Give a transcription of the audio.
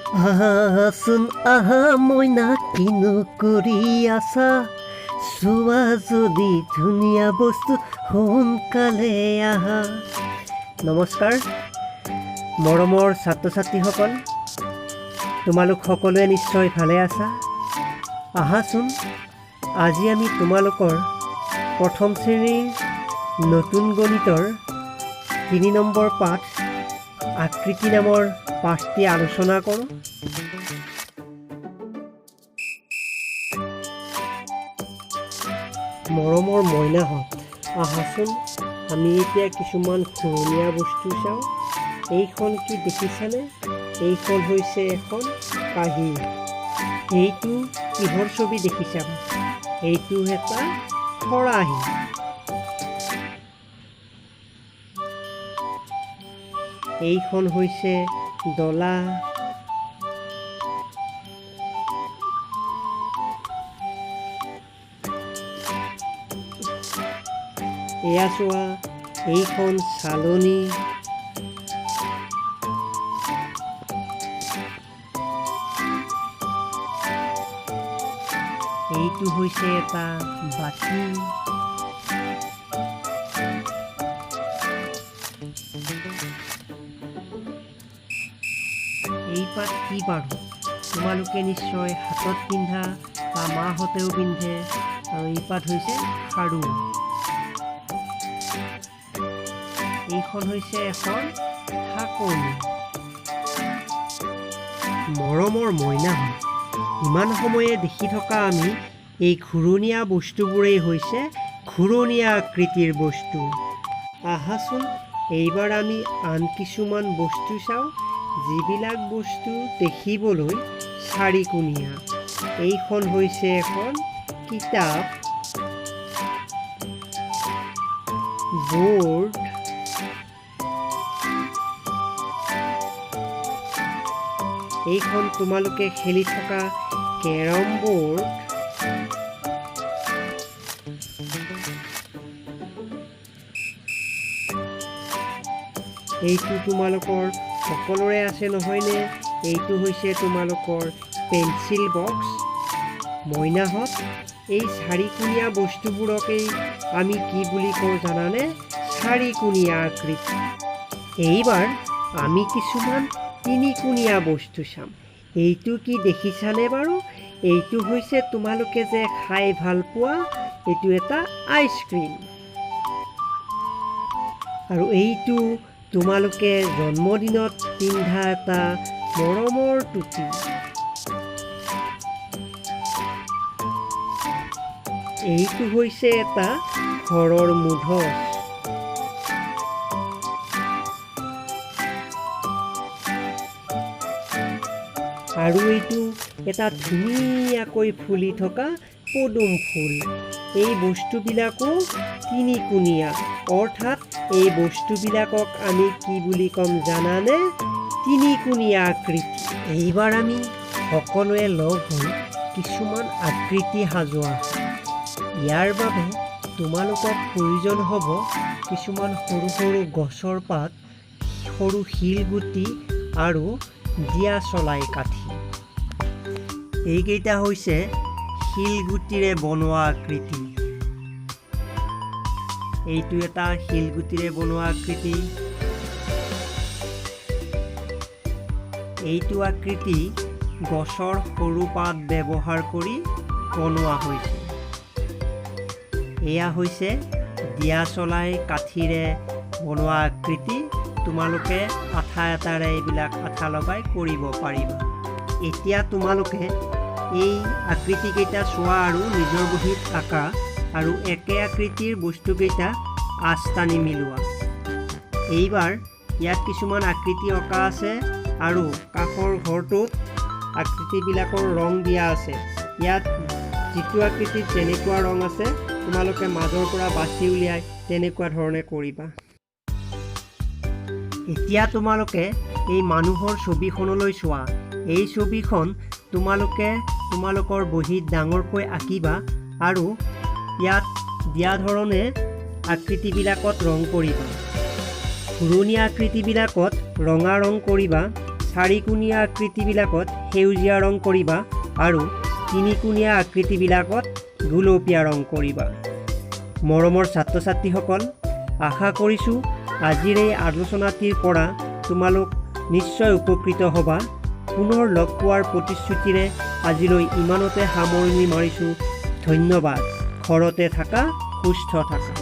আহাচোন আহা মইনা কিনো কৰি আছা চোৱা যদি ধুনীয়া বস্তু সোনকালে আহা। নমস্কাৰ মৰমৰ ছাত্ৰ ছাত্ৰীসকল, তোমালোক সকলোৱে নিশ্চয় ভালে আছা। আহাচোন আজি আমি তোমালোকৰ প্ৰথম শ্ৰেণীৰ নতুন গণিতৰ ৩ নম্বৰ পাঠ আকৃতি নামৰ পাঠটি আলোচনা কৰোঁ। মৰমৰ মইনাহঁত, আহাচোন আমি এতিয়া কিছুমান ঘূৰণীয়া বস্তু চাওঁ। এইখন কি দেখিছানে? এইখন হৈছে এখন কাঁহী। এইটো কিহৰ ছবি দেখিছা? এইটো এটা খৰাহি। এইখন হৈছে ডলা। এয়া চোৱা, এইখন চালনী। এইটো হৈছে এটা বাতি। এই পাত কি বাৰু? তোমালোকে নিশ্চয় হাতত পিন্ধা বা মাহঁতেও পিন্ধে, আৰু এই পাত হৈছে খাৰু। এইখন হৈছে এখন ঢাকনি। মৰমৰ মইনাহঁত, ইমান সময়ে দেখি থকা আমি এই ঘূৰণীয়া বস্তুবোৰেই হৈছে ঘূৰণীয়া আকৃতিৰ বস্তু। আহাচোন এইবাৰ আমি আন কিছুমান বস্তু চাওঁ, যিবিলাক বস্তু দেখিবলৈ চাৰিকোণীয়া। এইখন হৈছে এখন কিতাপ, বৰ্ড, এইখন তোমালোকে খেলি থকা কেৰম বৰ্ড, এইটো তোমালোকৰ সকলোৰে আছে নহয়নে? এইটো হৈছে তোমালোকৰ পেঞ্চিল বক্স। মইনাহঁত, এই চাৰিকোণীয়া বস্তুবোৰকেই আমি কি বুলি কওঁ জানানে? চাৰিকোণীয়া আকৃতি। এইবাৰ আমি কিছুমান তিনিকোণীয়া বস্তু চাম। এইটো কি দেখিছানে বাৰু? এইটো হৈছে তোমালোকে যে খাই ভাল পোৱা এইটো এটা আইচক্ৰীম। আৰু এইটো তোমালোকে জন্মদিনত পিন্ধা এটা মৰমৰ টুপি। এইটো হৈছে এটা ঘৰৰ মুধচ। আৰু এইটো এটা ধুনীয়াকৈ ফুলি থকা পদুম ফুল। এই বস্তুবিলাকো তিনিকোণীয়া, অৰ্থাৎ এই বস্তুবিলাকক আমি কি বুলি ক'ম জানানে? তিনিকোণীয়া আকৃতি। এইবাৰ আমি সকলোৱে লগ হৈ কিছুমান আকৃতি সাজোৱা। ইয়াৰ বাবে তোমালোকক প্ৰয়োজন হ'ব কিছুমান সৰু সৰু গছৰ পাত, সৰু শিলগুটি আৰু দিয়াচলাই কাঠি। এইকেইটা হৈছে শিলগুটিৰে বনোৱা আকৃতি। এইটো এটা শিলগুটিৰে বনোৱা আকৃতি। এইটো আকৃতি গছৰ সৰু পাত ব্যৱহাৰ কৰি বনোৱা হৈছে। এয়া হৈছে দিয়াচলাই কাঠিৰে বনোৱা আকৃতি। তোমালোকে আঠা এটাৰে এইবিলাক আঠা লগাই কৰিব পাৰিবা। এতিয়া তোমালোকে এই আকৃতিকেইটা চোৱা আৰু নিজৰ বহীত আঁকা, আৰু একে আকৃতিৰ বস্তুকেইটা আঁচ টানি মিলোৱা। এইবাৰ ইয়াত কিছুমান আকৃতি অঁকা আছে, আৰু কাষৰ ঘৰটোত আকৃতিবিলাকৰ ৰং দিয়া আছে। ইয়াত যিটো আকৃতিত যেনেকুৱা ৰং আছে তোমালোকে মাজৰ পৰা বাছি উলিয়াই তেনেকুৱা ধৰণে কৰিবা। এতিয়া তোমালোকে এই মানুহৰ ছবিখনলৈ চোৱা। এই ছবিখন তোমালোকে তোমালোকৰ বহীত ডাঙৰকৈ আঁকিবা, আৰু ইয়াত দিয়া ধৰণে আকৃতিবিলাকত ৰং কৰিবা। ঘূৰণীয়া আকৃতিবিলাকত ৰঙা ৰং কৰিবা, চাৰিকোণীয়া আকৃতিবিলাকত সেউজীয়া ৰং কৰিবা আৰু তিনিকোণীয়া আকৃতিবিলাকত গুলপীয়া ৰং কৰিবা। মৰমৰ ছাত্ৰ ছাত্ৰীসকল, আশা কৰিছোঁ আজিৰ এই আলোচনাটিৰ পৰা তোমালোক নিশ্চয় উপকৃত হ'বা। পুনৰ লগ পোৱাৰ প্ৰতিশ্ৰুতিৰে আজিলৈ ইমানতে সামৰণি মাৰিছোঁ। ধন্যবাদ। ঘৰতে থাকা, সুস্থ থাকা।